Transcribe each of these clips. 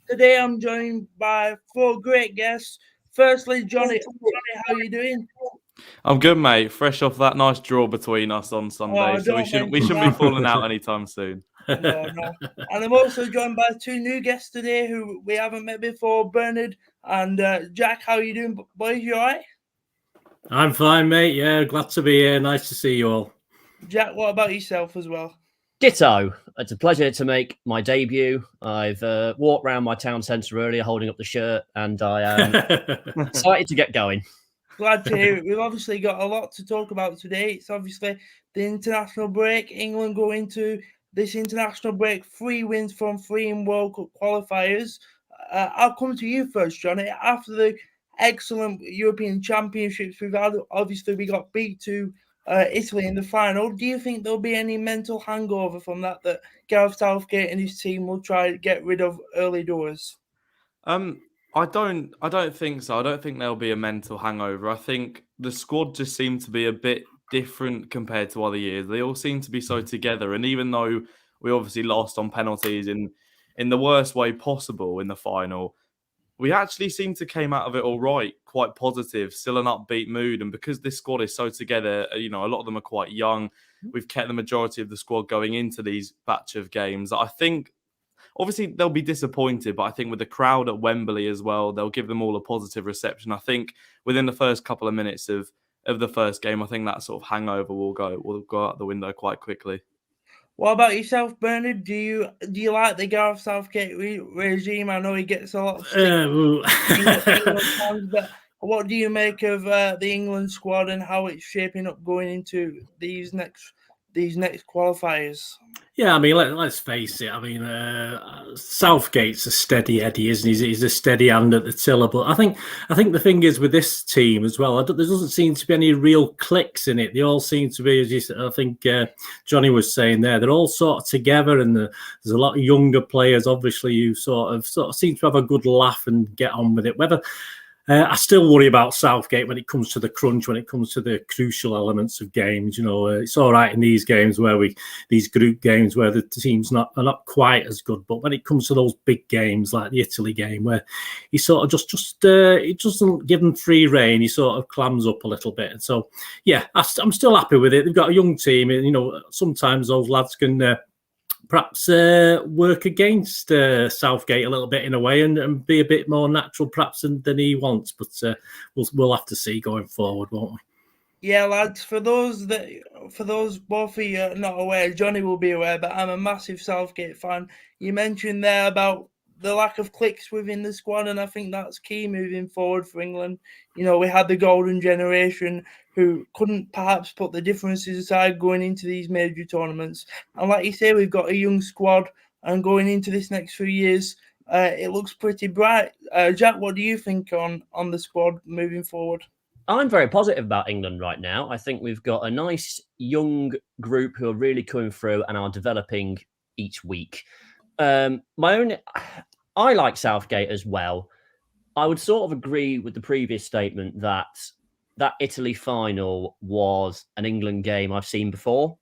Today I'm joined by four great guests. Firstly, Johnny, how are you doing? I'm good, mate. Fresh off that nice draw between us on Sunday, Oh, so we don't shouldn't we mention shouldn't be that. falling out anytime soon. No. And I'm also joined by two new guests today who we haven't met before, Bernard and Jack. How are you doing, boys? You all right? I'm fine, mate. Yeah, glad to be here. Nice to see you all. Jack, what about yourself as well? Ditto. It's a pleasure to make my debut. I've walked around my town centre earlier holding up the shirt, and I am excited to get going. Glad to hear it. We've obviously got a lot to talk about today. It's obviously the international break. England go into this international break 3 wins from 3 in World Cup qualifiers. I'll come to you first, Johnny. After the excellent European Championships we've had, obviously we got beat to Italy in the final. Do you think there'll be any mental hangover from that Gareth Southgate and his team will try to get rid of early doors? I don't think so. I don't think there'll be a mental hangover. I think the squad just seemed to be a bit different compared to other years. They all seem to be so together, and even though we obviously lost on penalties in the worst way possible in the final, we actually seem to came out of it all right, quite positive, still an upbeat mood. And because this squad is so together, a lot of them are quite young. We've kept the majority of the squad going into these batch of games. I think, obviously, they'll be disappointed, but I think with the crowd at Wembley as well, they'll give them all a positive reception. I think within the first couple of minutes of the first game, I think that sort of hangover will go out the window quite quickly. What about yourself, Bernard? Do you like the Gareth Southgate regime? I know he gets a lot of stick England fans, but what do you make of the England squad and how it's shaping up going into these next qualifiers? Yeah, I mean, let's face it. I mean, Southgate's a steady Eddie, isn't he? He's a steady hand at the tiller. But I think the thing is with this team as well, there doesn't seem to be any real clicks in it. They all seem to be, as you said, I think Johnny was saying there, they're all sort of together, and there's a lot of younger players, obviously, who sort of seem to have a good laugh and get on with it. Whether I still worry about Southgate when it comes to the crunch, when it comes to the crucial elements of games. It's all right in these games these group games where the teams are not quite as good. But when it comes to those big games like the Italy game, where he sort of just it doesn't give them free rein, he sort of clams up a little bit. And so, yeah, I'm still happy with it. They've got a young team. Sometimes those lads can perhaps work against Southgate a little bit in a way and be a bit more natural perhaps than he wants. But we'll have to see going forward, won't we? Yeah, lads, for those both of you not aware, Johnny will be aware, but I'm a massive Southgate fan. You mentioned there about the lack of clicks within the squad, and I think that's key moving forward for England. We had the golden generation who couldn't perhaps put the differences aside going into these major tournaments. And like you say, we've got a young squad, and going into this next few years, it looks pretty bright. Jack, what do you think on the squad moving forward? I'm very positive about England right now. I think we've got a nice young group who are really coming through and are developing each week. I like Southgate as well. I would sort of agree with the previous statement that Italy final was an England game I've seen before,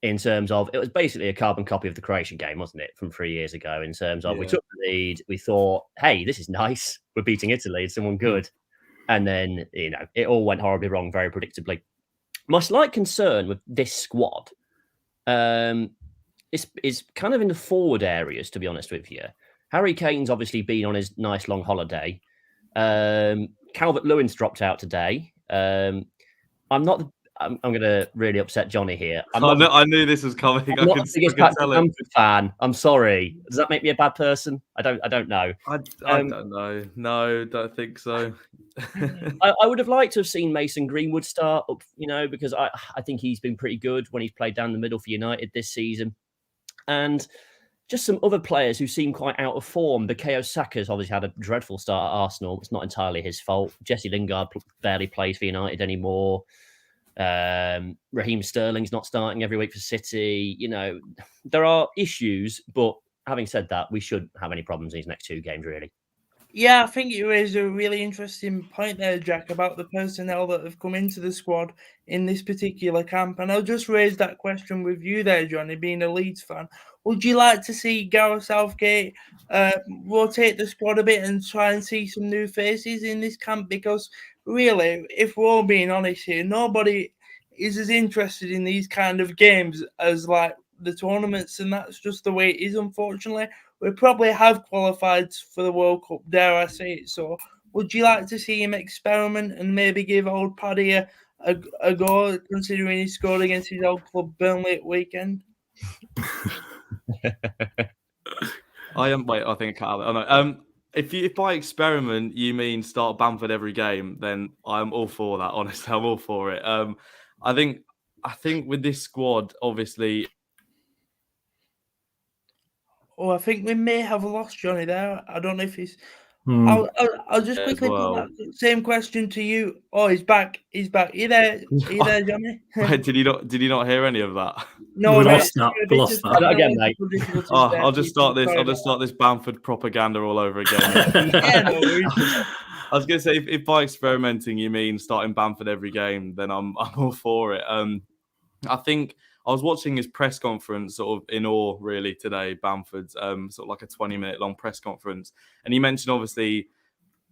in terms of it was basically a carbon copy of the Croatian game, wasn't it, from 3 years ago, in terms of we took the lead, we thought, hey, this is nice, we're beating Italy, it's someone good. And then, it all went horribly wrong very predictably. My slight concern with this squad is kind of in the forward areas, to be honest with you. Harry Kane's obviously been on his nice long holiday. Calvert-Lewin's dropped out today. I'm going to really upset Johnny here. I knew this was coming. I'm not the biggest Patrick Bamford fan. I'm sorry. Does that make me a bad person? I don't know. I don't know. No, don't think so. I would have liked to have seen Mason Greenwood start up, because I think he's been pretty good when he's played down the middle for United this season. And just some other players who seem quite out of form. Bukayo Saka's obviously had a dreadful start at Arsenal. It's not entirely his fault. Jesse Lingard barely plays for United anymore. Raheem Sterling's not starting every week for City. There are issues, but having said that, we shouldn't have any problems in these next 2 games, really. Yeah, I think you raised a really interesting point there, Jack, about the personnel that have come into the squad in this particular camp. And I'll just raise that question with you there, Johnny, being a Leeds fan. would you like to see Gareth Southgate rotate the squad a bit and try and see some new faces in this camp? Because really, if we're all being honest here, nobody is as interested in these kind of games as like the tournaments, and that's just the way it is, unfortunately. We probably have qualified for the World Cup, dare I say it. So would you like to see him experiment and maybe give old Paddy a go, considering he scored against his old club Burnley at weekend? I think I know. If by experiment you mean start Bamford every game, then I'm all for that. Honestly, I'm all for it. I think with this squad, obviously. Oh, I think we may have lost Johnny there. I don't know if he's. I'll just quickly put that same question to you. Oh, he's back. He's back. Are you there, Johnny? Did you not hear any of that? No, we lost that. We lost that again, mate. I'll just start this Bamford propaganda all over again. Yeah, no worries. I was going to say, if by experimenting you mean starting Bamford every game, then I'm all for it. I think I was watching his press conference sort of in awe, really, today, Bamford's, sort of like a 20-minute long press conference. And he mentioned, obviously,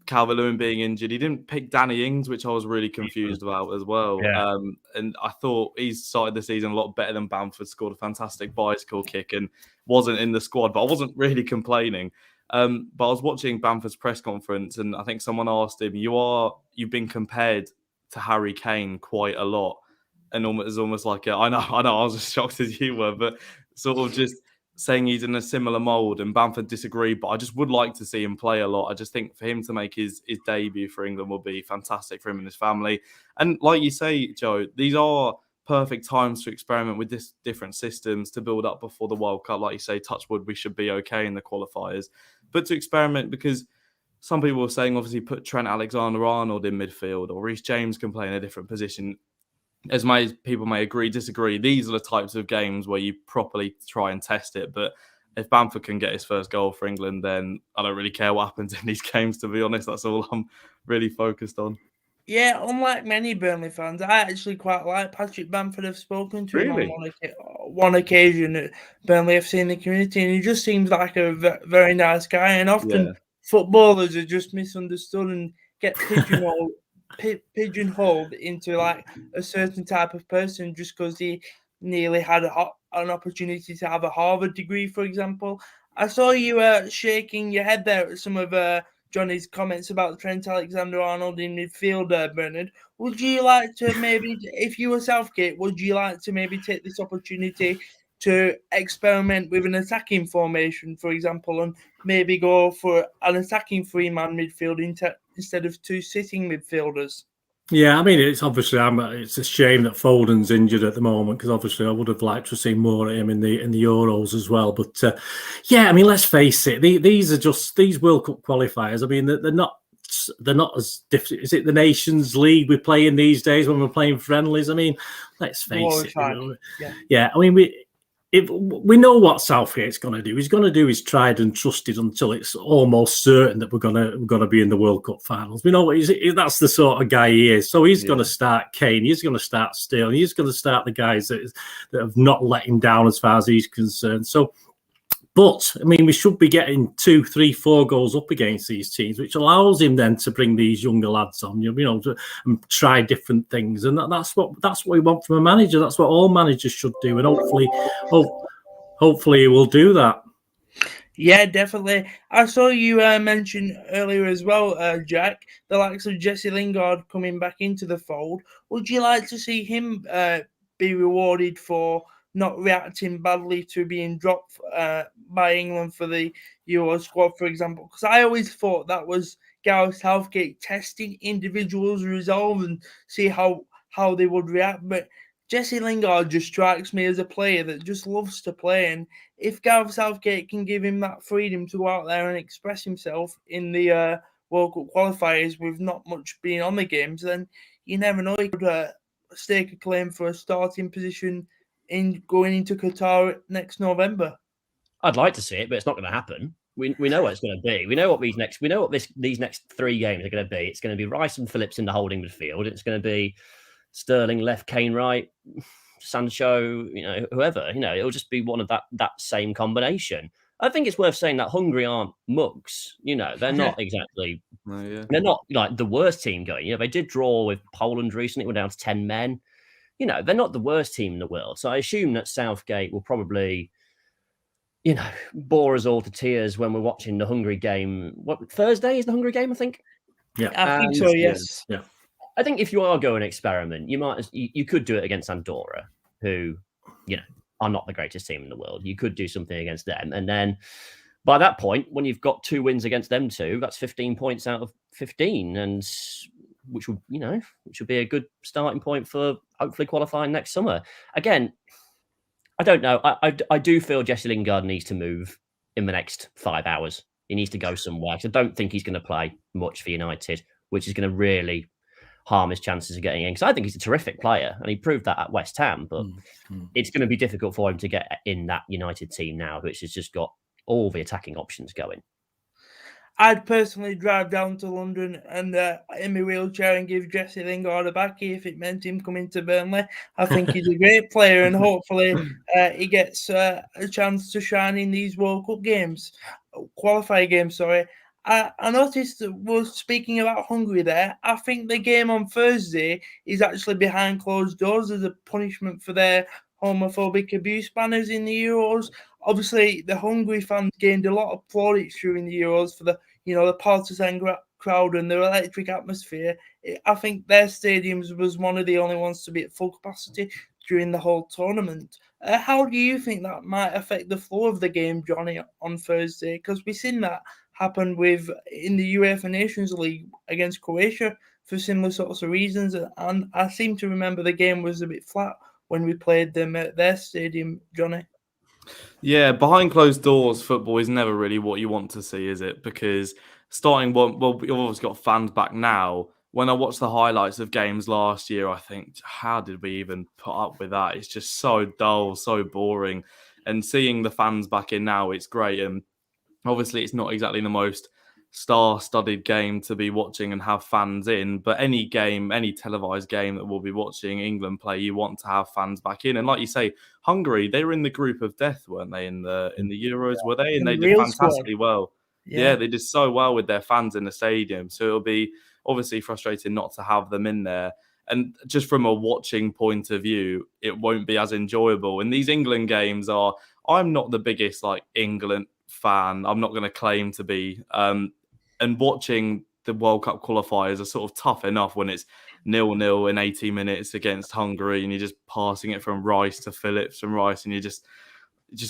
Calvert-Lewin being injured. He didn't pick Danny Ings, which I was really confused about as well. Yeah. And I thought he's started the season a lot better than Bamford, scored a fantastic bicycle kick and wasn't in the squad, but I wasn't really complaining. But I was watching Bamford's press conference, and I think someone asked him, you've been compared to Harry Kane quite a lot. And it's almost like, I know, I was as shocked as you were, but sort of just saying he's in a similar mould, and Bamford disagreed, but I just would like to see him play a lot. I just think for him to make his debut for England will be fantastic for him and his family. And like you say, Joe, these are perfect times to experiment with this different systems to build up before the World Cup. Like you say, touch wood, we should be okay in the qualifiers. But to experiment, because some people were saying, obviously, put Trent Alexander-Arnold in midfield, or Reece James can play in a different position. As people may agree, disagree, these are the types of games where you properly try and test it. But if Bamford can get his first goal for England, then I don't really care what happens in these games, to be honest. That's all I'm really focused on. Yeah, unlike many Burnley fans, I actually quite like Patrick Bamford. I've spoken to him on one occasion at Burnley FC in the community, and he just seems like a very nice guy. And often footballers are just misunderstood and get pigeonholed into like a certain type of person just because he nearly had an opportunity to have a Harvard degree, for example. I saw you shaking your head there at some of Johnny's comments about Trent Alexander-Arnold in midfield, Bernard. Would you like to maybe, if you were Southgate, would you like to maybe take this opportunity to experiment with an attacking formation, for example, and maybe go for an attacking three-man midfield instead of two sitting midfielders? Yeah, I mean, it's obviously it's a shame that Foden's injured at the moment, because obviously I would have liked to see more of him in the Euros as well. But yeah, I mean, let's face it, these are just these World Cup qualifiers. I mean, they're not as different. Is it the Nations League we play in these days when we're playing friendlies? I mean, let's face it. Yeah, I mean, we know what Southgate's going to do. He's going to do his tried and trusted until it's almost certain that we're going to be in the World Cup finals. We know that's the sort of guy he is. So he's going to start Kane. He's going to start Sterling. He's going to start the guys that have not let him down as far as he's concerned. So, but I mean, we should be getting 2, 3, 4 goals up against these teams, which allows him then to bring these younger lads on, and try different things. And that's what we want from a manager. That's what all managers should do. And hopefully he will do that. Yeah, definitely. I saw you mention earlier as well, Jack, the likes of Jesse Lingard coming back into the fold. Would you like to see him be rewarded for not reacting badly to being dropped by England for the Euro squad, for example? Because I always thought that was Gareth Southgate testing individuals' resolve and see how they would react. But Jesse Lingard just strikes me as a player that just loves to play. And if Gareth Southgate can give him that freedom to go out there and express himself in the World Cup qualifiers with not much being on the games, then you never know, he could stake a claim for a starting position in going into Qatar next November. I'd like to see it, but it's not going to happen. We know what it's going to be. We know what these next 3 games are going to be. It's going to be Rice and Phillips in the holding midfield. It's going to be Sterling left, Kane right. Sancho, whoever, it'll just be one of that same combination. I think it's worth saying that Hungary aren't mugs. They're not exactly. They're not like the worst team going. They did draw with Poland recently. We're down to 10 men. They're not the worst team in the world. So I assume that Southgate will probably, bore us all to tears when we're watching the Hungary game. What, Thursday is the Hungary game, I think? Yeah. I think so, yes. Yeah. I think if you are going to experiment, you could do it against Andorra, who, are not the greatest team in the world. You could do something against them. And then by that point, when you've got 2 wins against them two, that's 15 points out of 15, and which would be a good starting point for hopefully qualifying next summer. Again, I don't know. I do feel Jesse Lingard needs to move in the next 5 hours. He needs to go somewhere. I don't think he's going to play much for United, which is going to really harm his chances of getting in. Because I think he's a terrific player, and he proved that at West Ham. But it's going to be difficult for him to get in that United team now, which has just got all the attacking options going. I'd personally drive down to London and in my wheelchair and give Jesse Lingard a backie if it meant him coming to Burnley. I think he's a great player, and hopefully he gets a chance to shine in these World Cup games, qualifier games, sorry. I noticed that we're speaking about Hungary there. I think the game on Thursday is actually behind closed doors as a punishment for their homophobic abuse banners in the Euros. Obviously, the Hungary fans gained a lot of plaudits during the Euros for the partisan crowd and their electric atmosphere. I think their stadiums was one of the only ones to be at full capacity during the whole tournament. How do you think that might affect the flow of the game, Johnny, on Thursday? Because we've seen that happen in the UEFA Nations League against Croatia for similar sorts of reasons. And I seem to remember the game was a bit flat when we played them at their stadium, Johnny. Yeah, behind closed doors, football is never really what you want to see, is it? Because we've obviously got fans back now. When I watch the highlights of games last year, I think, how did we even put up with that? It's just so dull, so boring. And seeing the fans back in now, it's great. And obviously, it's not exactly the most star-studded game to be watching and have fans in, but any game, any televised game that we'll be watching England play, you want to have fans back in. And like you say, Hungary, they were in the group of death, weren't they, in the Euros, were they? And they did fantastically well. Yeah, they did so well with their fans in the stadium. So it'll be obviously frustrating not to have them in there. And just from a watching point of view, it won't be as enjoyable. And these England games I'm not the biggest England fan. I'm not going to claim to be. And watching the World Cup qualifiers are sort of tough enough when it's 0-0 in 80 minutes against Hungary and you're just passing it from Rice to Phillips, from Rice, and you're just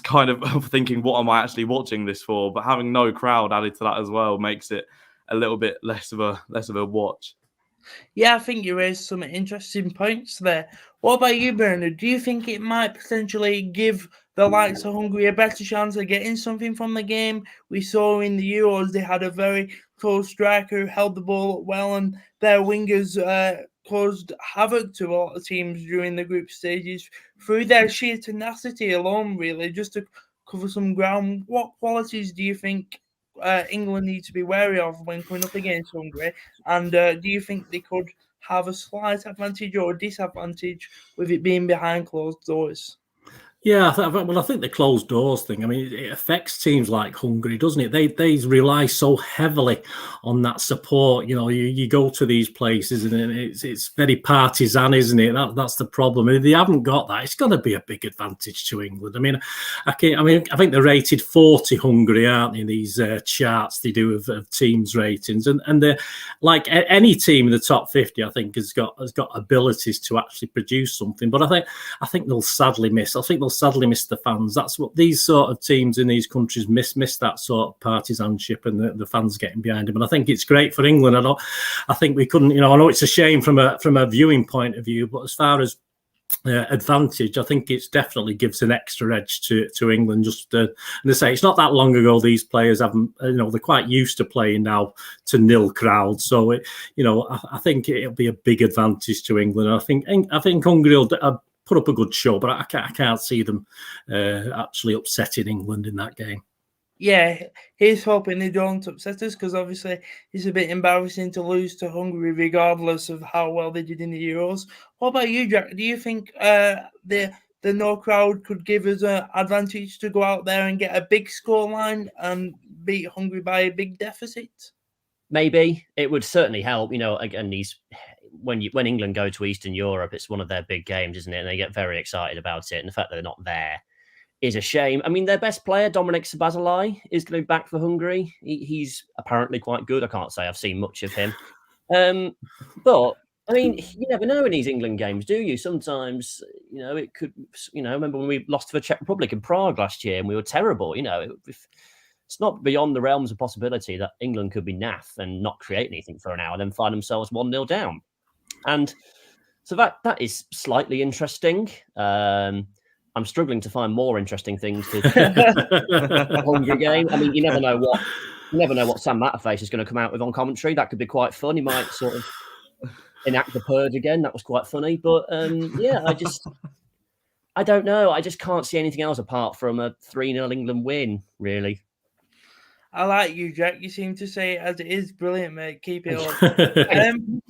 kind of thinking, what am I actually watching this for? But having no crowd added to that as well makes it a little bit less of a watch. Yeah, I think you raised some interesting points there. What about you, Bernard? Do you think it might potentially give the likes of Hungary a better chance of getting something from the game? We saw in the Euros they had a very close striker who held the ball up well, and their wingers caused havoc to a lot of teams during the group stages through their sheer tenacity alone, really, just to cover some ground. What qualities do you think England need to be wary of when coming up against Hungary? And do you think they could have a slight advantage or disadvantage with it being behind closed doors? Yeah, I think the closed doors thing, I mean, it affects teams like Hungary, doesn't it? They rely so heavily on that support. You go to these places and it's very partisan, isn't it? That's the problem. If they haven't got that, it's going to be a big advantage to England. I mean, I think they're rated 40 Hungary, aren't they? In these charts they do of teams' ratings, and they're like any team in the top 50. I think has got abilities to actually produce something, but I think they'll sadly miss. Sadly miss the fans. That's what these sort of teams in these countries miss that sort of partisanship and the fans getting behind them. And I think it's great for England. I think we couldn't, I know it's a shame from a viewing point of view, but as far as advantage, I think it definitely gives an extra edge to England. Just and they say it's not that long ago these players haven't, they're quite used to playing now to nil crowds. So I think it'll be a big advantage to England. I think Hungary will put up a good show, but I can't see them actually upsetting England in that game. Yeah, he's hoping they don't upset us because obviously it's a bit embarrassing to lose to Hungary regardless of how well they did in the Euros. What about you, Jack? Do you think the no crowd could give us an advantage to go out there and get a big scoreline and beat Hungary by a big deficit? Maybe it would certainly help. Again, when England go to Eastern Europe, it's one of their big games, isn't it? And they get very excited about it. And the fact that they're not there is a shame. I mean, their best player, Dominic Szoboszlai, is going to be back for Hungary. He's apparently quite good. I can't say I've seen much of him. But, I mean, you never know in these England games, do you? Sometimes, it could, remember when we lost to the Czech Republic in Prague last year and we were terrible, it's not beyond the realms of possibility that England could be naff and not create anything for an hour, then find themselves 1-0 down. And so that is slightly interesting. I'm struggling to find more interesting things to the Hungary game. I mean, you never know what Sam Matterface is going to come out with on commentary. That could be quite fun. He might sort of enact the purge again. That was quite funny. But I don't know. I just can't see anything else apart from a 3-0 England win, really. I like you, Jack. You seem to say it as it is. Brilliant, mate. Keep it up.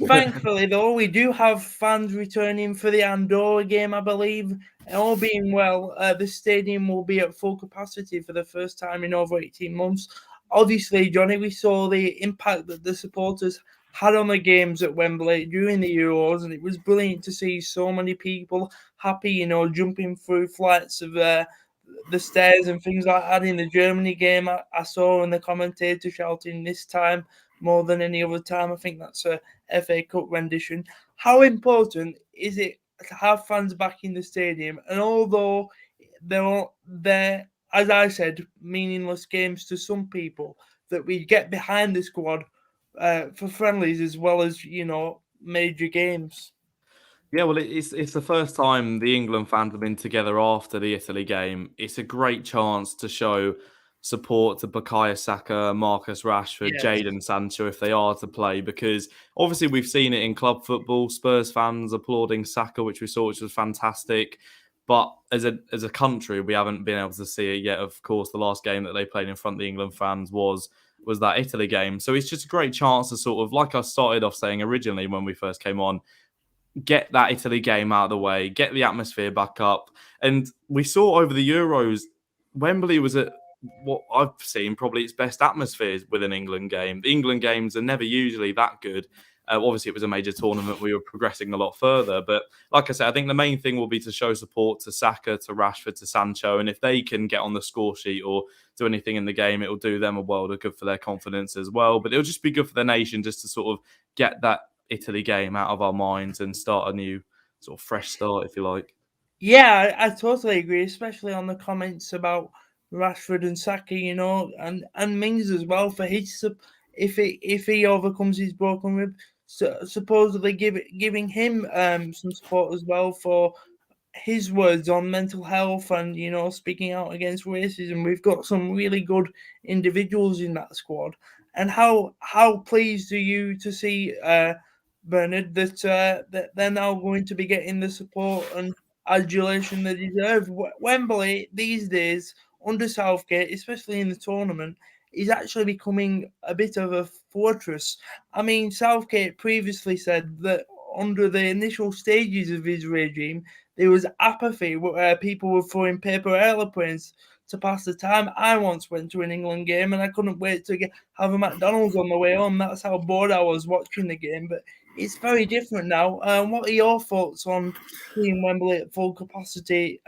Thankfully, though, we do have fans returning for the Andorra game, I believe. All being well, the stadium will be at full capacity for the first time in over 18 months. Obviously, Johnny, we saw the impact that the supporters had on the games at Wembley during the Euros, and it was brilliant to see so many people happy, jumping through flights of the stairs and things like that. In the Germany game, I saw in the commentator shouting this time more than any other time. I think that's a FA Cup rendition. How important is it to have fans back in the stadium? And although they're, as I said, meaningless games to some people, that we get behind the squad for friendlies as well as, major games. Yeah, well, it's the first time the England fans have been together after the Italy game. It's a great chance to show support to Bukayo Saka, Marcus Rashford, Yes. Jadon Sancho if they are to play, because obviously we've seen it in club football, Spurs fans applauding Saka, which we saw, which was fantastic. But as a country, we haven't been able to see it yet. Of course, the last game that they played in front of the England fans was that Italy game. So it's just a great chance to sort of, like I started off saying originally when we first came on, get that Italy game out of the way, get the atmosphere back up. And we saw over the Euros, Wembley was at what I've seen probably its best atmospheres with an England game. The England games are never usually that good. Obviously, it was a major tournament. We were progressing a lot further. But like I said, I think the main thing will be to show support to Saka, to Rashford, to Sancho. And if they can get on the score sheet or do anything in the game, it will do them a world of good for their confidence as well. But it'll just be good for the nation just to sort of get that Italy game out of our minds and start a new sort of fresh start, if you like. Yeah, I totally agree, especially on the comments about Rashford and Saka, and Mings as well for his if he overcomes his broken rib, supposedly giving him some support as well for his words on mental health and speaking out against racism. We've got some really good individuals in that squad, and how pleased are you to see Bernard that they're now going to be getting the support and adulation they deserve. Wembley these days under Southgate, especially in the tournament, is actually becoming a bit of a fortress. I mean, Southgate previously said that under the initial stages of his regime, there was apathy where people were throwing paper aeroplanes to pass the time. I once went to an England game and I couldn't wait to have a McDonald's on the way home. That's how bored I was watching the game. But it's very different now. What are your thoughts on seeing Wembley at full capacity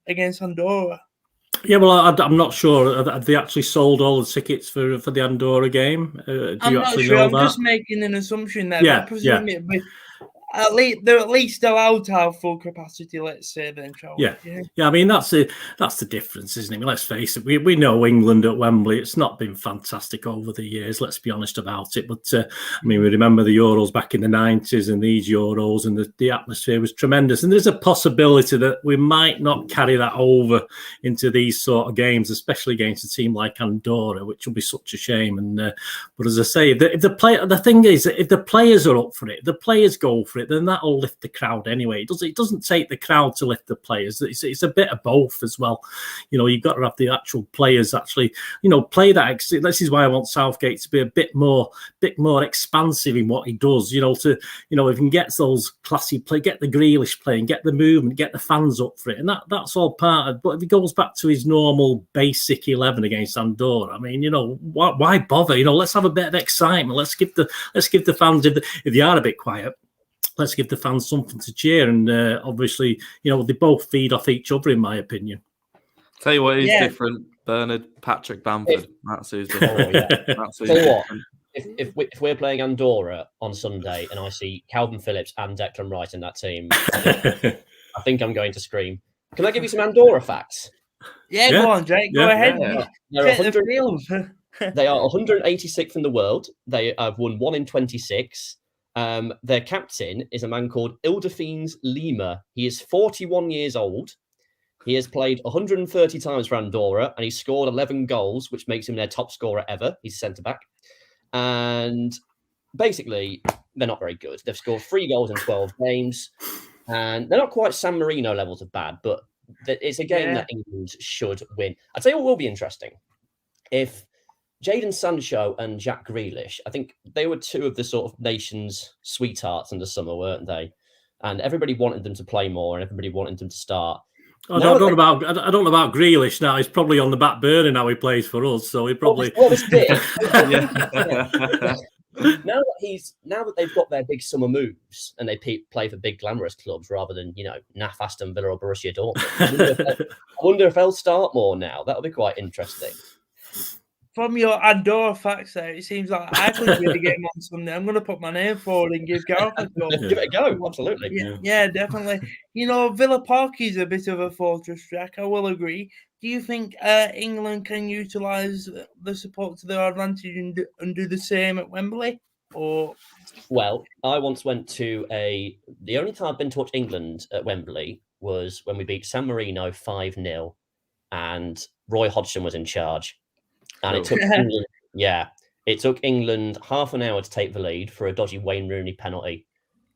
against Andorra? Yeah, well, I'm not sure. Have they actually sold all the tickets for the Andorra game? I'm not sure. I'm just making an assumption there. Yeah, but I presume it'd be, they're at least allowed to have full capacity, let's say, then, shall we? Yeah. I mean, that's the difference, isn't it? I mean, let's face it. We know England at Wembley. It's not been fantastic over the years. Let's be honest about it. But I mean, we remember the Euros back in the 90s and these Euros, and the atmosphere was tremendous. And there's a possibility that we might not carry that over into these sort of games, especially against a team like Andorra, which will be such a shame. And but as I say, the thing is, if the players are up for it, the players go for it. for it, then that'll lift the crowd anyway. It doesn't take the crowd to lift the players. It's a bit of both as well. You've got to have the actual players actually, play that. This is why I want Southgate to be a bit more expansive in what he does. If he can get those classy play, get the Grealish playing, get the movement, get the fans up for it, and that's all part of. But if he goes back to his normal basic 11 against Andorra, I mean, why bother? Let's have a bit of excitement. Let's give the fans, if they are a bit quiet, let's give the fans something to cheer. And obviously, they both feed off each other, in my opinion. Tell you what is different, Bernard, Patrick Bamford. That's who's different. Tell you what, if we're playing Andorra on Sunday and I see Calvin Phillips and Declan Rice in that team, I think I'm going to scream. Can I give you some Andorra facts? Yeah, go on, Jake. Go ahead. They are 186th in the world. They have won 1 in 26. Their captain is a man called Ildefines Lima. He is 41 years old. He has played 130 times for Andorra and he's scored 11 goals, which makes him their top scorer ever. He's centre-back. And basically, they're not very good. They've scored 3 goals in 12 games. And they're not quite San Marino levels of bad, but it's a game that England should win. I'd say what will be interesting. If Jadon Sancho and Jack Grealish, I think they were 2 of the sort of nation's sweethearts in the summer, weren't they? And everybody wanted them to play more and everybody wanted them to start. I don't know about Grealish now. He's probably on the back burner now. He plays for us, so he probably. Well, this Now that they've got their big summer moves and they play for big glamorous clubs rather than naff Aston Villa or Borussia Dortmund, I wonder if they'll start more now. That'll be quite interesting. From your Andorra facts there, it seems like I could win the game on Sunday. I'm going to put my name forward and give Gareth a go. Give it a go, absolutely. Yeah, definitely. Villa Park is a bit of a fortress, Jack. I will agree. Do you think England can utilise the support to their advantage and do the same at Wembley? Or well, I once went to the only time I've been to watch England at Wembley was when we beat San Marino 5-0 and Roy Hodgson was in charge. And it took England half an hour to take the lead for a dodgy Wayne Rooney penalty.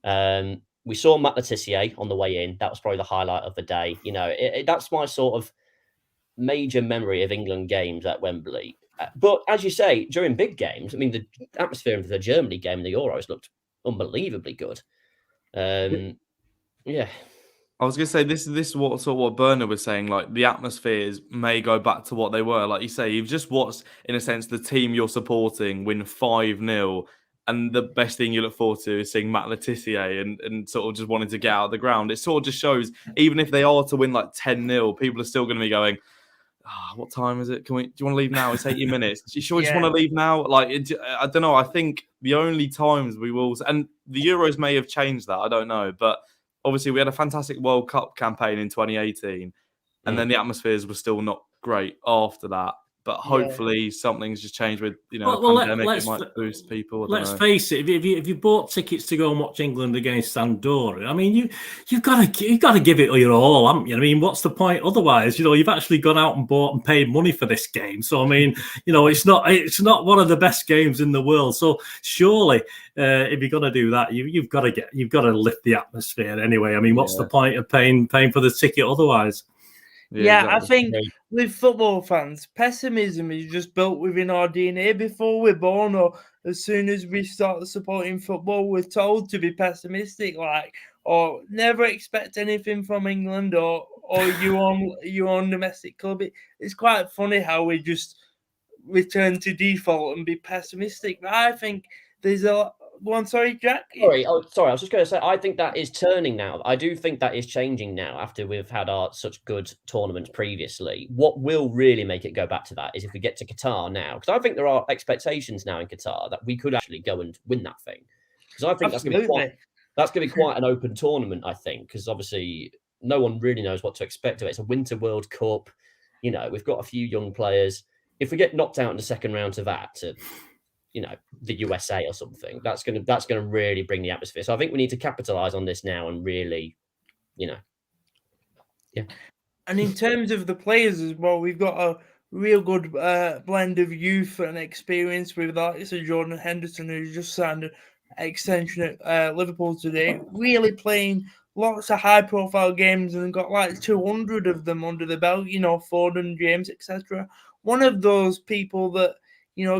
We saw Matt Le Tissier on the way in. That was probably the highlight of the day. That's my sort of major memory of England games at Wembley. But as you say, during big games, I mean, the atmosphere of the Germany game in the Euros looked unbelievably good. I was going to say, this is what Bernard was saying. Like, the atmospheres may go back to what they were. Like you say, you've just watched, in a sense, the team you're supporting win 5-0. And the best thing you look forward to is seeing Matt Le Tissier and sort of just wanting to get out of the ground. It sort of just shows, even if they are to win like 10-0, people are still going to be going, what time is it? Do you want to leave now? It's 80 minutes. Do you sure you just want to leave now? I don't know. I think the only times we will, and the Euros may have changed that. I don't know. But obviously we had a fantastic World Cup campaign in 2018 and then the atmospheres were still not great after that. But hopefully something's just changed with the pandemic. It might boost people. Let's face it. If you bought tickets to go and watch England against Andorra, I mean, you've got to give it your all, haven't you? I mean, what's the point otherwise? You've actually gone out and bought and paid money for this game. So I mean, it's not one of the best games in the world. So surely, if you're going to do that, you've got to lift the atmosphere anyway. I mean, what's the point of paying for the ticket otherwise? Yeah, exactly. I think with football fans, pessimism is just built within our DNA before we're born, or as soon as we start supporting football, we're told to be pessimistic, or never expect anything from England, or your own domestic club. It's quite funny how we just return to default and be pessimistic. But I think there's a one. Sorry, Jack. Sorry. I was just going to say, I think that is turning now. I do think that is changing now after we've had such good tournaments previously. What will really make it go back to that is if we get to Qatar now, because I think there are expectations now in Qatar that we could actually go and win that thing. Because I think that's going to be quite an open tournament. I think because obviously no one really knows what to expect of it. It's a Winter World Cup. We've got a few young players. If we get knocked out in the second round to that. The USA or something, that's gonna really bring the atmosphere. So I think we need to capitalize on this now and really, And in terms of the players as well, we've got a real good blend of youth and experience with that. It's a Jordan Henderson who's just signed extension at Liverpool today, really playing lots of high-profile games and got like 200 of them under the belt. Foden, James, etc. One of those people that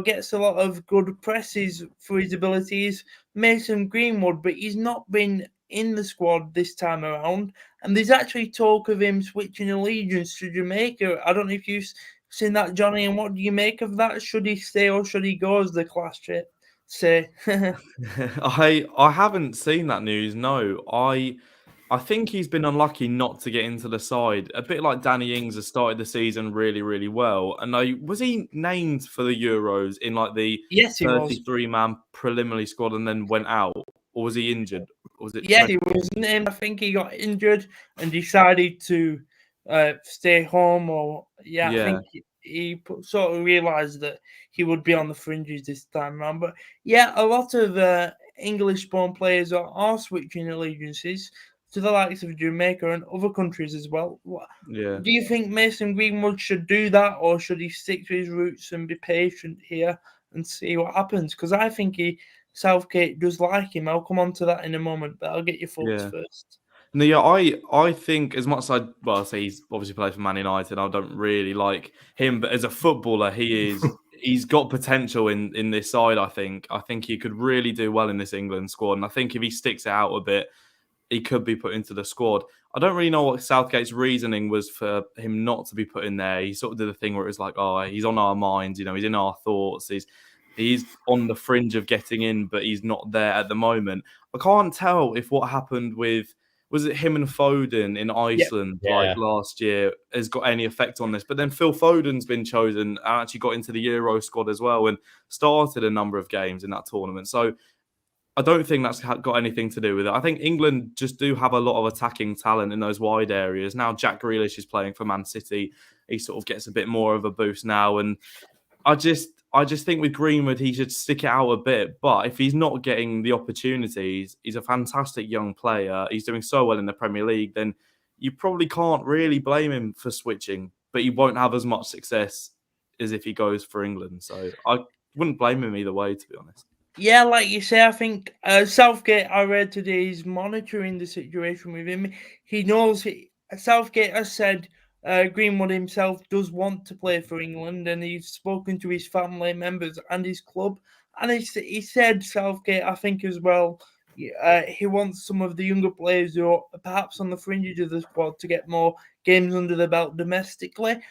gets a lot of good presses for his abilities, Mason Greenwood, but he's not been in the squad this time around. And there's actually talk of him switching allegiance to Jamaica. I don't know if you've seen that, Johnny, and what do you make of that? Should he stay or should he go, as the class say? I haven't seen that news. No, I think he's been unlucky not to get into the side. A bit like Danny Ings has started the season really, really well. And was he named for the Euros in like the Yes, he was. 33-man preliminary squad and then went out? Or was he injured? Or was it? Yeah, he was named. I think he got injured and decided to stay home. I think he sort of realised that he would be on the fringes this time around. But yeah, a lot of English-born players are switching allegiances to the likes of Jamaica and other countries as well. Yeah. Do you think Mason Greenwood should do that, or should he stick to his roots and be patient here and see what happens? Because I think Southgate does like him. I'll come on to that in a moment, but I'll get your thoughts first. No, yeah, I think as much as I say he's obviously played for Man United, I don't really like him, but as a footballer, he's got potential in this side. I think he could really do well in this England squad, and I think if he sticks it out a bit, he could be put into the squad. I don't really know what Southgate's reasoning was for him not to be put in there. He sort of did a thing where it was like, oh, he's on our minds, he's in our thoughts, he's on the fringe of getting in, but he's not there at the moment. I can't tell if what happened with, was it him and Foden in Iceland like last year, has got any effect on this. But then Phil Foden's been chosen and actually got into the Euro squad as well and started a number of games in that tournament. So I don't think that's got anything to do with it. I think England just do have a lot of attacking talent in those wide areas. Now Jack Grealish is playing for Man City. He sort of gets a bit more of a boost now. And I just think with Greenwood, he should stick it out a bit. But if he's not getting the opportunities, he's a fantastic young player. He's doing so well in the Premier League. Then you probably can't really blame him for switching. But he won't have as much success as if he goes for England. So I wouldn't blame him either way, to be honest. Yeah, like you say, I think Southgate, I read today, is monitoring the situation with him. He knows Southgate has said Greenwood himself does want to play for England, and he's spoken to his family members and his club. And he said, Southgate, I think as well, he wants some of the younger players who are perhaps on the fringes of the squad to get more games under the belt domestically.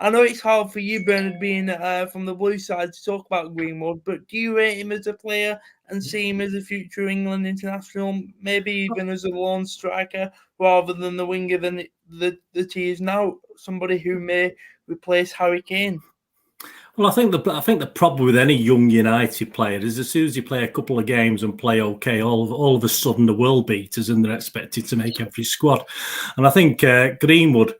I know it's hard for you, Bernard, being from the blue side, to talk about Greenwood, but do you rate him as a player and see him as a future England international, maybe even as a lone striker, rather than the winger that he is now, somebody who may replace Harry Kane? Well, I think the problem with any young United player is as soon as you play a couple of games and play okay, all of a sudden the world beaters and they're expected to make every squad. And I think Greenwood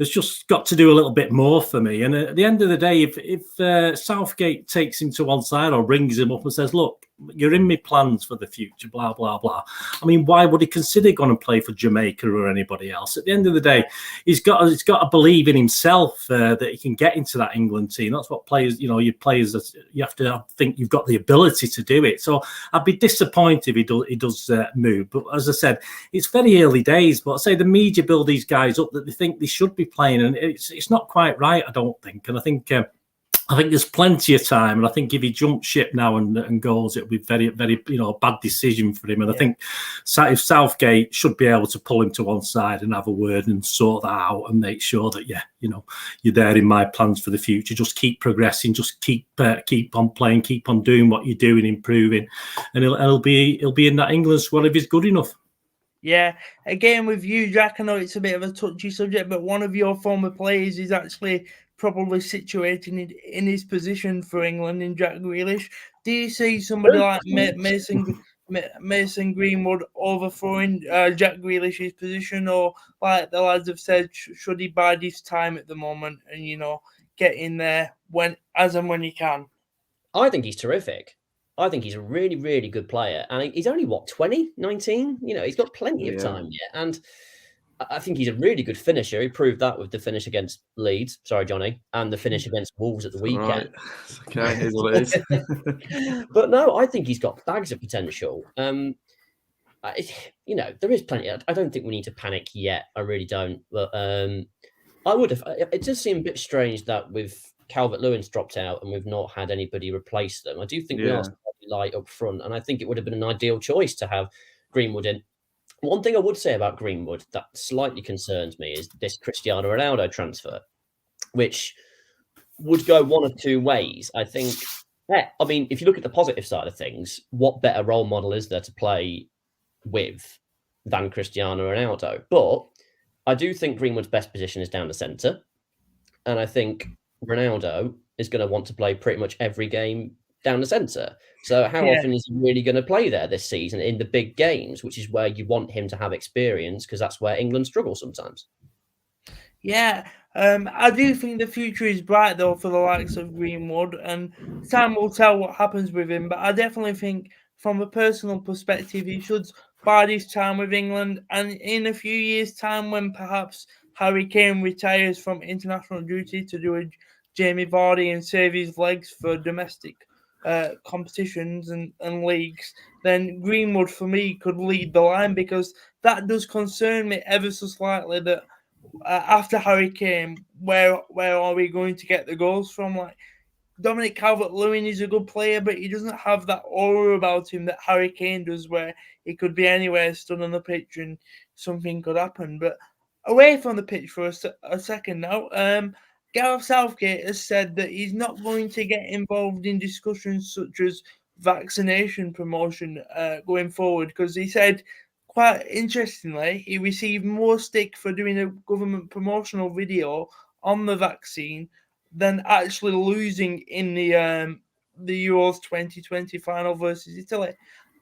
has just got to do a little bit more for me. And at the end of the day, if Southgate takes him to one side or brings him up and says, look, you're in my plans for the future, blah, blah, blah. I mean, why would he consider going to play for Jamaica or anybody else? At the end of the day, he's got to believe in himself that he can get into that England team. That's what players, you have to think you've got the ability to do it. So I'd be disappointed if he does move. But as I said, it's very early days. But I say the media build these guys up that they think they should be playing, and it's not quite right, I don't think. And I think there's plenty of time, and I think if he jumps ship now and goes, it'll be very, very, a bad decision for him. And I think if Southgate should be able to pull him to one side and have a word and sort that out and make sure that, you're there in my plans for the future. Just keep progressing, just keep on playing, keep on doing what you're doing, improving, and he'll be in that England squad if he's good enough. Yeah, again with you, Jack, I know it's a bit of a touchy subject, but one of your former players is actually probably situated in his position for England in Jack Grealish. Do you see somebody like Mason Greenwood overthrowing Jack Grealish's position, or like the lads have said, should he bide his time at the moment and get in there when he can? I think he's terrific. I think he's a really, really good player. And he's only, 20, 19? He's got plenty of time yet. And I think he's a really good finisher. He proved that with the finish against Leeds. Sorry, Johnny, and the finish against Wolves at the All right. weekend. It's okay, here's what it is. But no, I think he's got bags of potential. There is plenty. I don't think we need to panic yet. I really don't. But I would have. It does seem a bit strange that with Calvert-Lewin's dropped out and we've not had anybody replace them. I do think we are slightly light up front, and I think it would have been an ideal choice to have Greenwood in. One thing I would say about Greenwood that slightly concerns me is this Cristiano Ronaldo transfer, which would go one of two ways. I think. Yeah, I mean, if you look at the positive side of things, what better role model is there to play with than Cristiano Ronaldo? But I do think Greenwood's best position is down the centre. And I think Ronaldo is going to want to play pretty much every game down the centre. So how often is he really going to play there this season in the big games, which is where you want him to have experience, because that's where England struggle sometimes. Yeah, I do think the future is bright, though, for the likes of Greenwood, and time will tell what happens with him. But I definitely think, from a personal perspective, he should bide his time with England. And in a few years' time, when perhaps Harry Kane retires from international duty to do a Jamie Vardy and save his legs for domestic competitions and leagues, then Greenwood, for me, could lead the line, because that does concern me ever so slightly that after Harry Kane, where are we going to get the goals from? Like, Dominic Calvert-Lewin is a good player, but he doesn't have that aura about him that Harry Kane does, where he could be anywhere, stood on the pitch, and something could happen. But away from the pitch for a second now, Gareth Southgate has said that he's not going to get involved in discussions such as vaccination promotion going forward, because he said, quite interestingly, he received more stick for doing a government promotional video on the vaccine than actually losing in the Euros 2020 final versus Italy.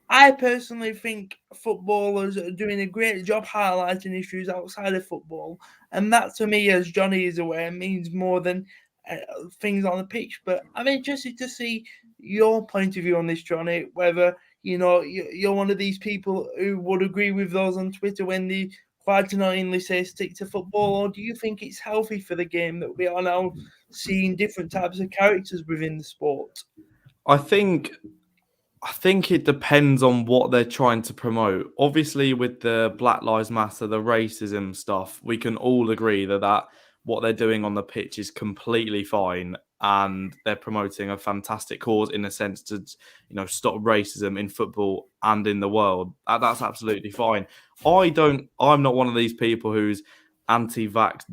I personally think footballers are doing a great job highlighting issues outside of football, and that, to me, as Johnny is aware, means more than things on the pitch. But I'm interested to see your point of view on this, Johnny, whether you're one of these people who would agree with those on Twitter when they quite annoyingly say stick to football, or do you think it's healthy for the game that we are now seeing different types of characters within the sport? I think it depends on what they're trying to promote. Obviously, with the Black Lives Matter, the racism stuff, we can all agree that what they're doing on the pitch is completely fine, and they're promoting a fantastic cause in a sense to, stop racism in football and in the world. That's absolutely fine. I'm not one of these people who's anti-vax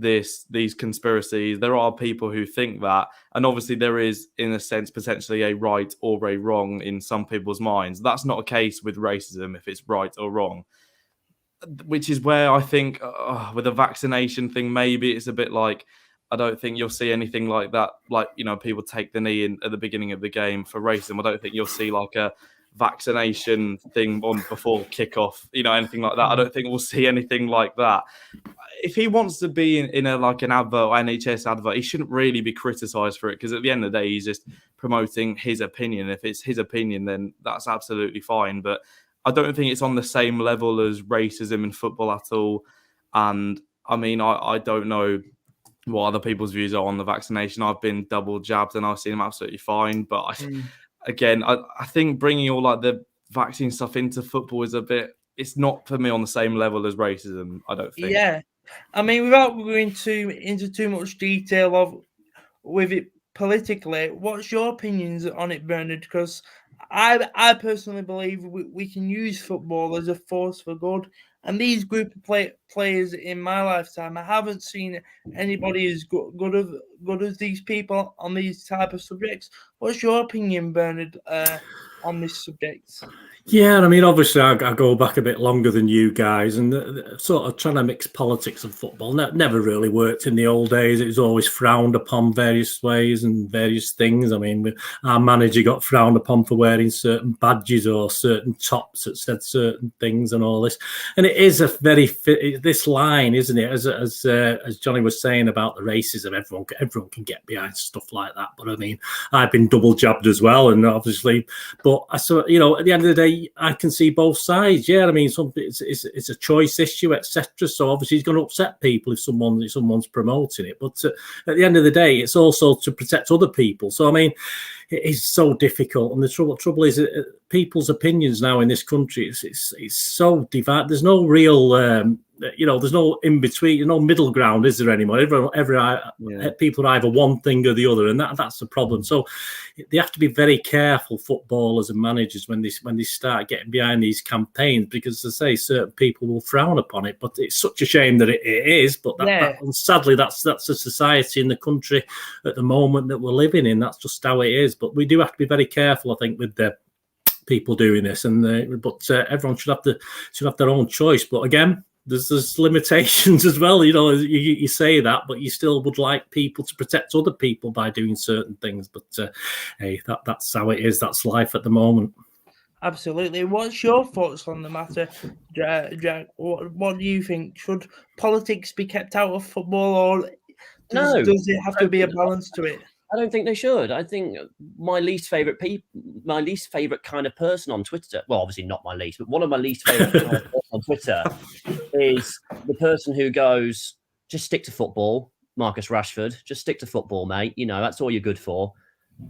these conspiracies. There are people who think that, and obviously there is, in a sense, potentially a right or a wrong in some people's minds. That's not a case with racism, if it's right or wrong. Which is where I think with the vaccination thing, maybe it's a bit like, I don't think you'll see anything like that. Like, people take the knee at the beginning of the game for racism. I don't think you'll see like a vaccination thing on before kickoff, anything like that. I don't think we'll see anything like that. If he wants to be in a like an advert or NHS advert, he shouldn't really be criticised for it, because at the end of the day, he's just promoting his opinion. If it's his opinion, then that's absolutely fine. But I don't think it's on the same level as racism in football at all. And I mean, I don't know what other people's views are on the vaccination. I've been double jabbed and I've seen them absolutely fine. But I think bringing all like the vaccine stuff into football is it's not for me on the same level as racism, I don't think. Yeah. I mean, without going into too much detail with it politically, what's your opinions on it, Bernard? Because I personally believe we can use football as a force for good. And these group of players in my lifetime, I haven't seen anybody as good as these people on these type of subjects. What's your opinion, Bernard, on this subject? Yeah, I mean, obviously, I go back a bit longer than you guys, and sort of trying to mix politics and football never really worked in the old days. It was always frowned upon various ways and various things. I mean, our manager got frowned upon for wearing certain badges or certain tops that said certain things and all this. And it is this line, isn't it? As Johnny was saying about the racism, everyone can get behind stuff like that. But I mean, I've been double jabbed as well, and obviously, but I saw, you know, at the end of the day, I can see both sides. Yeah, I mean, it's a choice issue, etc. So obviously, it's going to upset people if someone's promoting it. But at the end of the day, it's also to protect other people. So I mean, it is so difficult, and the trouble is people's opinions now in this country. It's so divided. There's no real. You know, there's no in between, no middle ground, is there anymore? People are either one thing or the other, and that's the problem. So they have to be very careful, footballers and managers, when they start getting behind these campaigns, because, as I say, certain people will frown upon it. But it's such a shame that it is. But and sadly, that's the society in the country at the moment that we're living in. That's just how it is. But we do have to be very careful, I think, with the people doing this. And but everyone should have their own choice. But again, there's limitations as well. You know, you say that, but you still would like people to protect other people by doing certain things. But hey, that's how it is. That's life at the moment. Absolutely. What's your thoughts on the matter, Jack? What do you think? Should politics be kept out of football, or does it have to be a balance to it? I don't think they should. I think my least favorite kind of person on Twitter, well, obviously not my least, but one of my least favorite kind of person on Twitter is the person who goes, just stick to football, Marcus Rashford, just stick to football, mate. You know, that's all you're good for.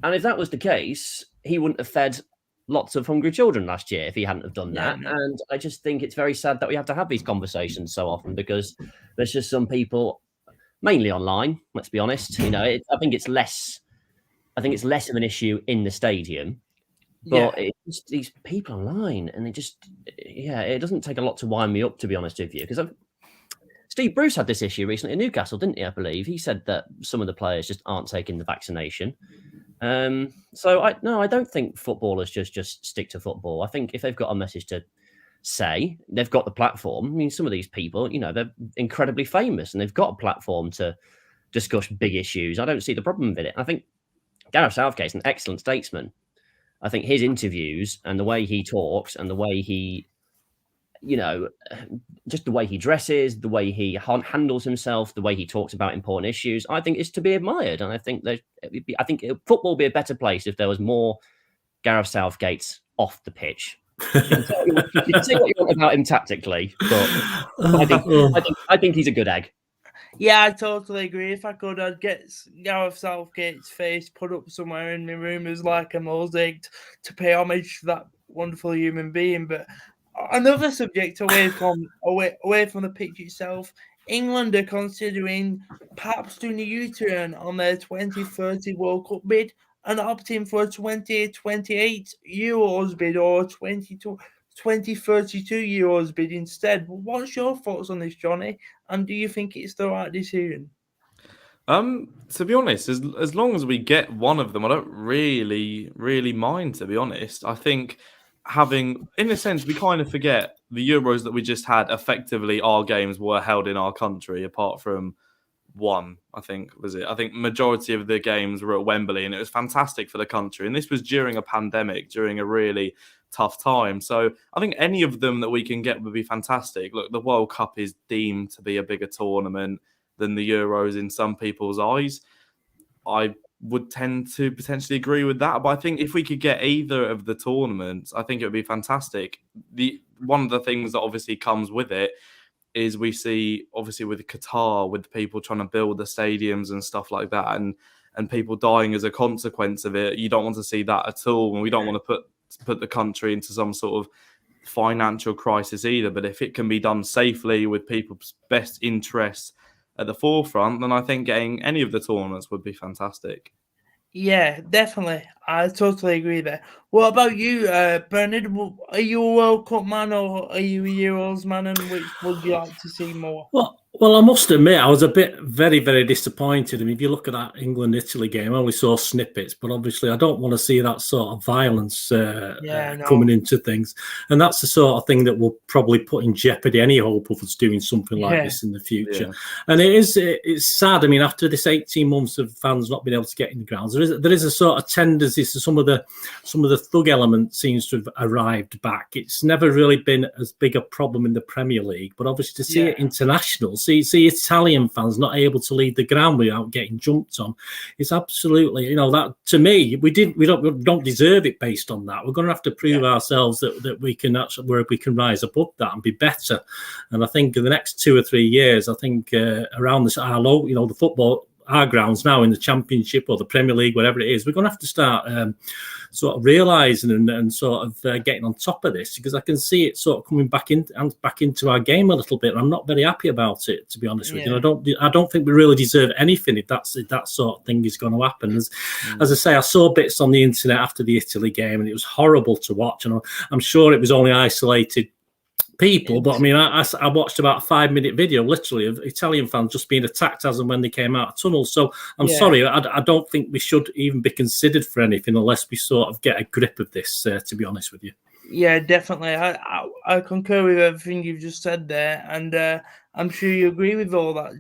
And if that was the case, he wouldn't have fed lots of hungry children last year if he hadn't have done that. No. And I just think it's very sad that we have to have these conversations so often, because there's just some people, mainly online, let's be honest. You know, I think it's less of an issue in the stadium, but it's these people online, and it doesn't take a lot to wind me up, to be honest with you. Because Steve Bruce had this issue recently in Newcastle, didn't he? I believe he said that some of the players just aren't taking the vaccination. So I don't think footballers just stick to football. I think if they've got a message to say, they've got the platform. I mean, some of these people, you know, they're incredibly famous and they've got a platform to discuss big issues. I don't see the problem with it. I think Gareth Southgate's an excellent statesman. I think his interviews and the way he talks and the way he, you know, just the way he dresses, the way he handles himself, the way he talks about important issues, I think is to be admired. And I think football would be a better place if there was more Gareth Southgates off the pitch. You can say what you want about him tactically, but I think he's a good egg. Yeah, I totally agree. If I could, I'd get Gareth Southgate's face put up somewhere in my room as like a mosaic to pay homage to that wonderful human being. But another subject away from the pitch itself, England are considering perhaps doing a U-turn on their 2030 World Cup bid and opting for a 2028 Euros bid or 2032 Euros bid instead. What's your thoughts on this, Johnny? And do you think it's the right decision? To be honest, as long as we get one of them, I don't really mind, to be honest. I think in a sense, we kind of forget the Euros that we just had. Effectively, our games were held in our country, apart from one, I think, was it? I think majority of the games were at Wembley, and it was fantastic for the country. And this was during a pandemic, during a really tough time. So I think any of them that we can get would be fantastic. Look, the World Cup is deemed to be a bigger tournament than the Euros in some people's eyes. I would tend to potentially agree with that. But I think if we could get either of the tournaments, I think it would be fantastic. One of the things that obviously comes with it is we see, obviously, with Qatar, with people trying to build the stadiums and stuff like that, and people dying as a consequence of it. You don't want to see that at all, and we don't want to put the country into some sort of financial crisis either. But if it can be done safely with people's best interests at the forefront, then I think getting any of the tournaments would be fantastic. Yeah, definitely. I totally agree there. What about you, Bernard? Are you a World Cup man or are you a Euros man, and which would you like to see more? Well, I must admit, I was a bit very, very disappointed. I mean, if you look at that England-Italy game, I only saw snippets, but obviously I don't want to see that sort of violence coming into things. And that's the sort of thing that will probably put in jeopardy any hope of us doing something like this in the future. Yeah. And it's sad. I mean, after this 18 months of fans not being able to get in the grounds, there is a sort of tendency to some of the thug element seems to have arrived back. It's never really been as big a problem in the Premier League, but obviously to see it international, see Italian fans not able to leave the ground without getting jumped on. It's absolutely, that to me, we don't deserve it based on that. We're going to have to prove ourselves that we can actually, where we can rise above that and be better. And I think in the next 2 or 3 years, I think around this the football, our grounds now in the Championship or the Premier League, whatever it is, we're going to have to start sort of realising and sort of getting on top of this, because I can see it sort of coming back into our game a little bit. And I'm not very happy about it, to be honest with you. I don't think we really deserve anything if that sort of thing is going to happen. As I say, I saw bits on the internet after the Italy game, and it was horrible to watch. And I'm sure it was only isolated people, but I mean, I watched about a 5-minute video, literally, of Italian fans just being attacked as and when they came out of tunnels. So I'm sorry, I don't think we should even be considered for anything unless we sort of get a grip of this, to be honest with you. Yeah, definitely. I concur with everything you've just said there, and I'm sure you agree with all that,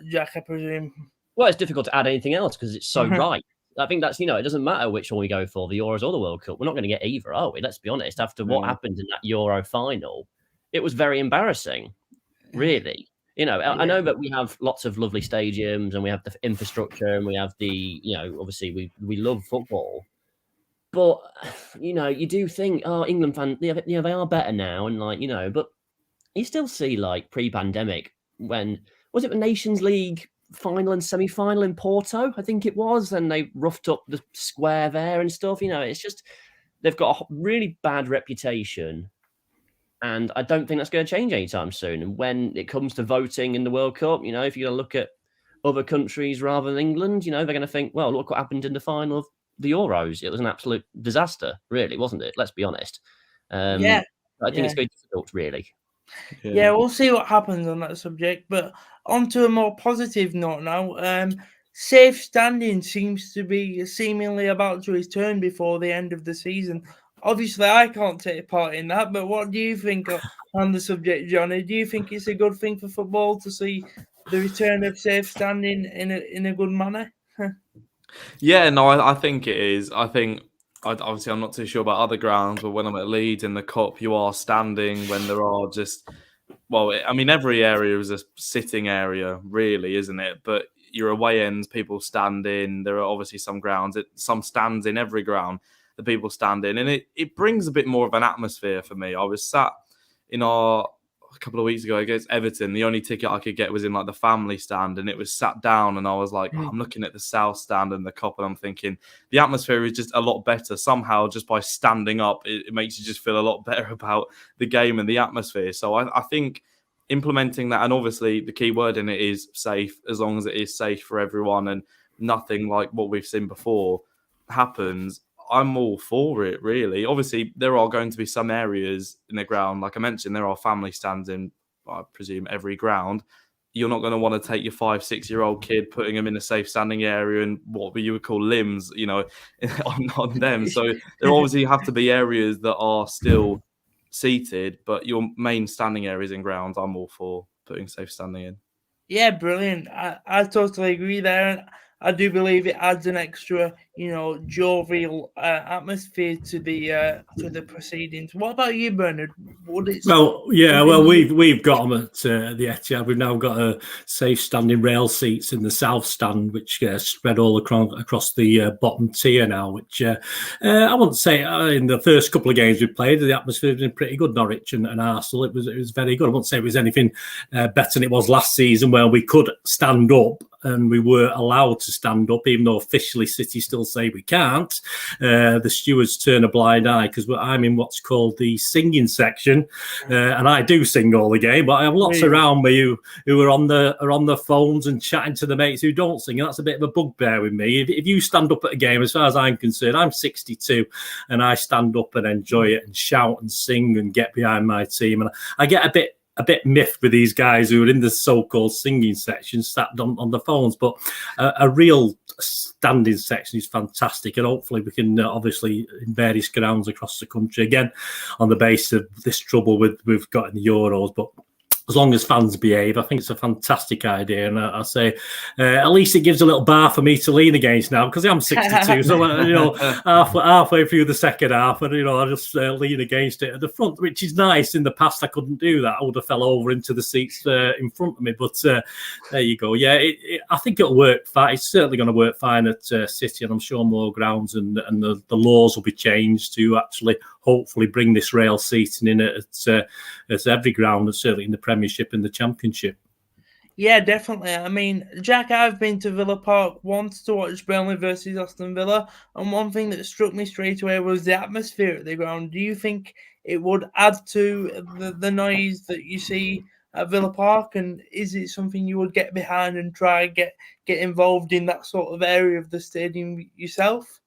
Jack, I presume. Well, it's difficult to add anything else because it's so right. I think that's, it doesn't matter which one we go for, the Euros or the World Cup. We're not going to get either, are we? Let's be honest. After what happened in that Euro final, it was very embarrassing, really. I know that we have lots of lovely stadiums and we have the infrastructure and we have the, obviously we love football. But, you do think, England fans, they are better now. And but you still see pre-pandemic when, was it the Nations League final and semi-final in Porto? I think it was. And they roughed up the square there and stuff. It's just, they've got a really bad reputation. And I don't think that's going to change anytime soon. And when it comes to voting in the World Cup, if you're going to look at other countries rather than England, they're going to think, well, look what happened in the final of the Euros. It was an absolute disaster, really, wasn't it? Let's be honest. I think it's very difficult, really. Yeah, we'll see what happens on that subject. But on to a more positive note now. Safe standing seems to be seemingly about to return before the end of the season. Obviously, I can't take part in that, but what do you think on the subject, Johnny? Do you think it's a good thing for football to see the return of safe standing in a good manner? Yeah, no, I think it is. I think, obviously, I'm not too sure about other grounds, but when I'm at Leeds in the Cup, you are standing when there are just, every area is a sitting area, really, isn't it? But your away ends, people stand in. There are obviously some grounds, some stands in every ground. The people stand in, and it brings a bit more of an atmosphere for me. I was sat a couple of weeks ago against Everton. The only ticket I could get was in the family stand, and it was sat down, and I was like, I'm looking at the South stand and the Cup, and I'm thinking the atmosphere is just a lot better. Somehow, just by standing up, it makes you just feel a lot better about the game and the atmosphere. So I think implementing that, and obviously the key word in it is safe, as long as it is safe for everyone and nothing like what we've seen before happens, I'm all for it, really. Obviously, there are going to be some areas in the ground, like I mentioned, there are family stands in, I presume, every ground. You're not going to want to take your 5-6-year-old kid, putting them in a safe standing area and what you would call limbs, on them. So there obviously have to be areas that are still seated, but your main standing areas in grounds, I'm all for putting safe standing in. Yeah, brilliant. I totally agree there. I do believe it adds an extra, jovial atmosphere to the proceedings. What about you, Bernard? We've got them at the Etihad. We've now got a safe standing rail seats in the south stand, which spread all across the bottom tier now. Which I wouldn't say in the first couple of games we played, the atmosphere has been pretty good. Norwich and Arsenal, it was very good. I wouldn't say it was anything better than it was last season, where we could stand up. And we were allowed to stand up, even though officially City still say we can't. The stewards turn a blind eye because I'm in what's called the singing section, and I do sing all the game. But I have lots around me who are on the phones and chatting to the mates who don't sing, and that's a bit of a bugbear with me. If you stand up at a game, as far as I'm concerned, I'm 62, and I stand up and enjoy it and shout and sing and get behind my team, and I get a bit miffed with these guys who are in the so-called singing section sat on the phones, but a real standing section is fantastic, and hopefully we can obviously in various grounds across the country, again on the basis of this trouble we've got in the Euros, but as long as fans behave. I think it's a fantastic idea, and I say at least it gives a little bar for me to lean against now, because I'm 62, so halfway through the second half, and I just lean against it at the front, which is nice. In the past, I couldn't do that; I would have fell over into the seats in front of me. But there you go. Yeah, I think it'll work fine. It's certainly going to work fine at City, and I'm sure more grounds and the laws will be changed to actually hopefully bring this rail seating in at every ground, and certainly in the Premiership and the Championship. Yeah, definitely. I mean, Jack, I've been to Villa Park once to watch Burnley versus Aston Villa, and one thing that struck me straight away was the atmosphere at the ground. Do you think it would add to the noise that you see at Villa Park, and is it something you would get behind and try get involved in that sort of area of the stadium yourself?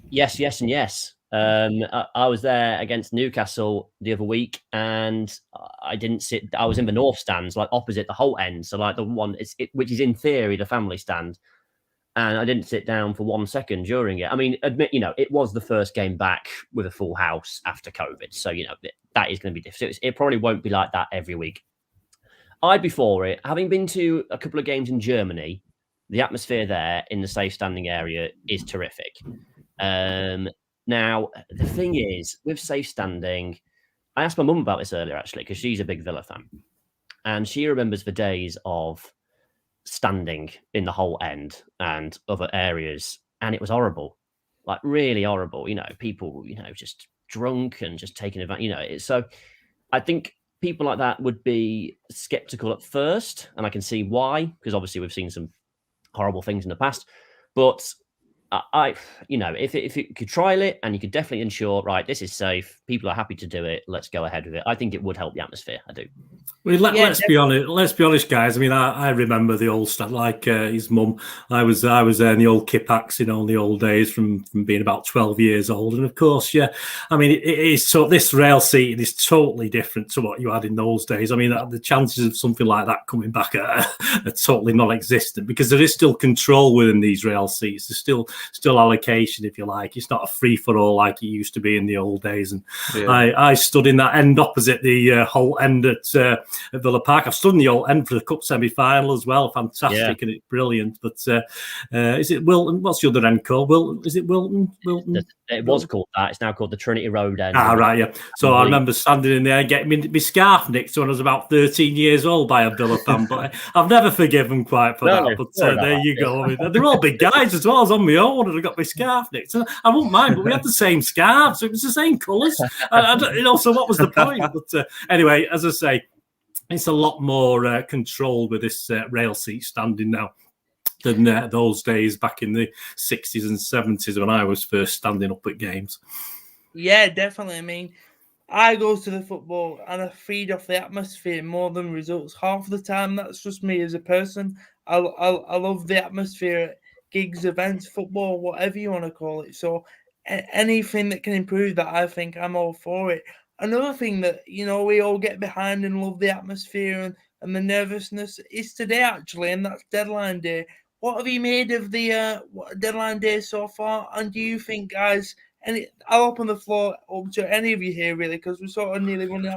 Yes, and yes. I was there against Newcastle the other week, and I didn't sit. I was in the north stands, like opposite the whole end, so like the one which is in theory the family stand, and I didn't sit down for 1 second during it. I mean, admit, it was the first game back with a full house after COVID, so that is going to be different. It probably won't be like that every week. I'd be for it. Having been to a couple of games in Germany, the atmosphere there in the safe standing area is terrific. Now, the thing is, with safe standing, I asked my mum about this earlier, actually, because she's a big Villa fan. And she remembers the days of standing in the whole end and other areas. And it was horrible, like really horrible. People, just drunk and just taking advantage. So I think people like that would be skeptical at first. And I can see why, because obviously we've seen some horrible things in the past. But if you could trial it and you could definitely ensure, right, this is safe, people are happy to do it, let's go ahead with it. I think it would help the atmosphere. I do. Well, let's be honest. Let's be honest, guys. I mean, I remember the old stuff, like his mum. I was there in the old Kippax, in the old days, from being about 12 years old. And of course, yeah, I mean, it is so. This rail seating is totally different to what you had in those days. I mean, the chances of something like that coming back are totally non-existent, because there is still control within these rail seats. There's still allocation, if you like. It's not a free-for-all like it used to be in the old days. And yeah. I stood in that end opposite the whole end at Villa Park. I've stood in the old end for the Cup semi-final as well. Fantastic, and it's brilliant. But is it Wilton? What's the other end called? Is it Wilton? It was called that. It's now called the Trinity Road end. Right, yeah. So I remember standing in there and getting my scarf nicked when I was about 13 years old by a Villa fan. But I've never forgiven quite for that. But there you go. I mean, they're all big guys as well. I was on my own and I got my scarf nicked. So I won't mind, but we had the same scarves. So it was the same colours. So what was the point? But anyway, as I say, it's a lot more control with this rail seat standing now than those days back in the 60s and 70s when I was first standing up at games. Yeah, definitely. I mean, I go to the football and I feed off the atmosphere more than results. Half the time, that's just me as a person. I love the atmosphere at gigs, events, football, whatever you want to call it. So anything that can improve that, I think I'm all for it. Another thing that, we all get behind and love the atmosphere and the nervousness is today, actually, and that's deadline day. What have you made of the deadline day so far? And do you think, guys, I'll open the floor up to any of you here, really, because we're sort of nearly running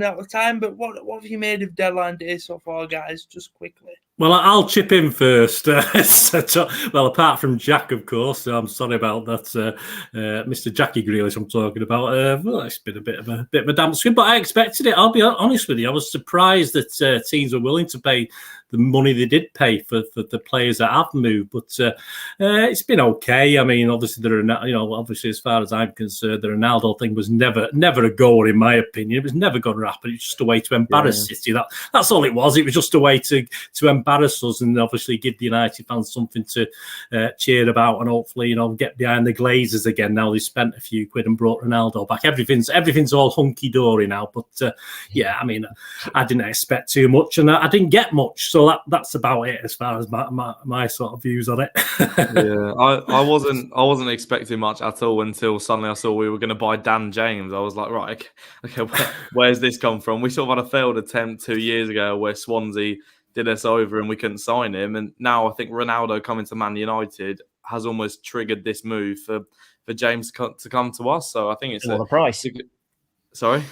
out of time. But what have you made of deadline day so far, guys, just quickly? Well, I'll chip in first. Well, apart from Jack, of course, I'm sorry about that. Mr. Jackie Grealish, I'm talking about. Well, it's been a bit of a damp squib, but I expected it. I'll be honest with you. I was surprised that teams were willing to pay the money they did pay for the players that have moved. But it's been okay. I mean, obviously obviously as far as I'm concerned, the Ronaldo thing was never a goer, in my opinion. It was never going to happen. It's just a way to embarrass City. That's all it was. It was just a way to embarrass us and obviously give the United fans something to cheer about, and hopefully get behind the Glazers again. Now they spent a few quid and brought Ronaldo back. Everything's all hunky dory now. But I mean, I didn't expect too much, and I didn't get much. So that's about it as far as my sort of views on it. Yeah, I wasn't expecting much at all until suddenly I saw we were going to buy Dan James. I was like, right, okay, where's this come from? We sort of had a failed attempt 2 years ago where Swansea did us over and we couldn't sign him, and now I think Ronaldo coming to Man United has almost triggered this move for James to come to us. So I think it's the price. Sorry.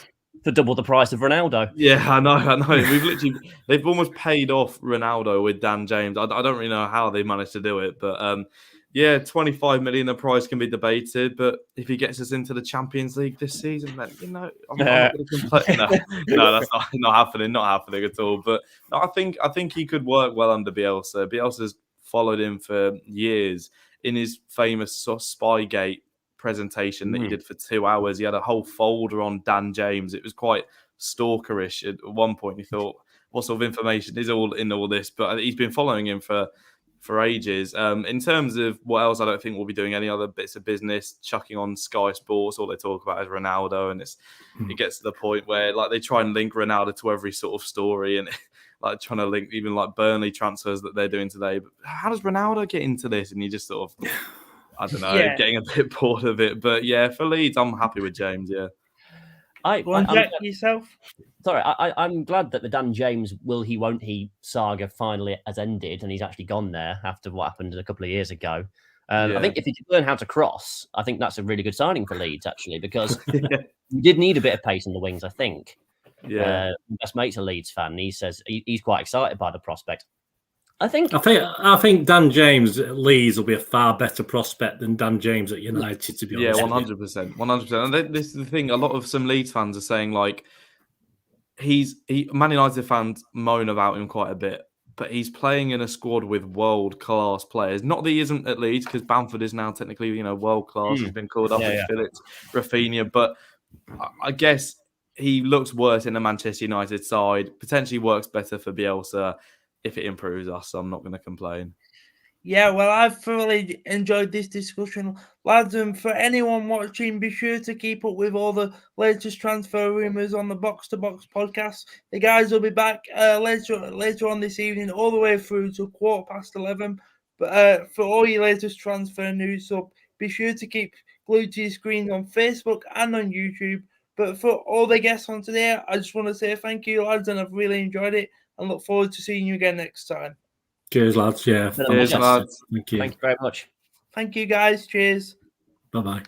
for double the price of Ronaldo. Yeah, I know. They've almost paid off Ronaldo with Dan James. I don't really know how they managed to do it, but yeah, 25 million. The price can be debated, but if he gets us into the Champions League this season, then I'm not going to complain. No, that's not happening. Not happening at all. But no, I think he could work well under Bielsa. Bielsa's followed him for years. In his famous Spygate presentation that he did for 2 hours, he had a whole folder on Dan James. It was quite stalkerish at one point. He thought, what sort of information is all in all this? But he's been following him for ages. In terms of what else, I don't think we'll be doing any other bits of business, chucking on Sky Sports. All they talk about is Ronaldo, and it gets to the point where like they try and link Ronaldo to every sort of story, and like trying to link even like Burnley transfers that they're doing today. But how does Ronaldo get into this? And you just sort of, I don't know, getting a bit bored of it. But yeah, for Leeds, I'm happy with James. Yeah. Yourself? Sorry, I'm glad that the Dan James will he won't he saga finally has ended and he's actually gone there after what happened a couple of years ago. I think if he could learn how to cross, I think that's a really good signing for Leeds actually, because you did need a bit of pace in the wings. I think. Yeah, my best mate's a Leeds fan. And he says he's quite excited by the prospect. I think Dan James at Leeds will be a far better prospect than Dan James at United. To be honest, 100%. And this is the thing. A lot of some Leeds fans are saying like Man United fans moan about him quite a bit, but he's playing in a squad with world class players. Not that he isn't at Leeds, because Bamford is now technically world class. He's been called up at Phillips, Rafinha, but I guess he looks worse in the Manchester United side. Potentially works better for Bielsa if it improves us. So I'm not going to complain. Yeah, well, I've thoroughly enjoyed this discussion, lads. And for anyone watching, be sure to keep up with all the latest transfer rumours on the Box to Box podcast. The guys will be back later on this evening, all the way through to 11:15. But for all your latest transfer news, so be sure to keep glued to your screen on Facebook and on YouTube. But for all the guests on today, I just want to say thank you, lads, and I've really enjoyed it, and look forward to seeing you again next time. Cheers, lads. Yeah. Cheers, lads. Thank you. Thank you very much. Thank you, guys. Cheers. Bye-bye.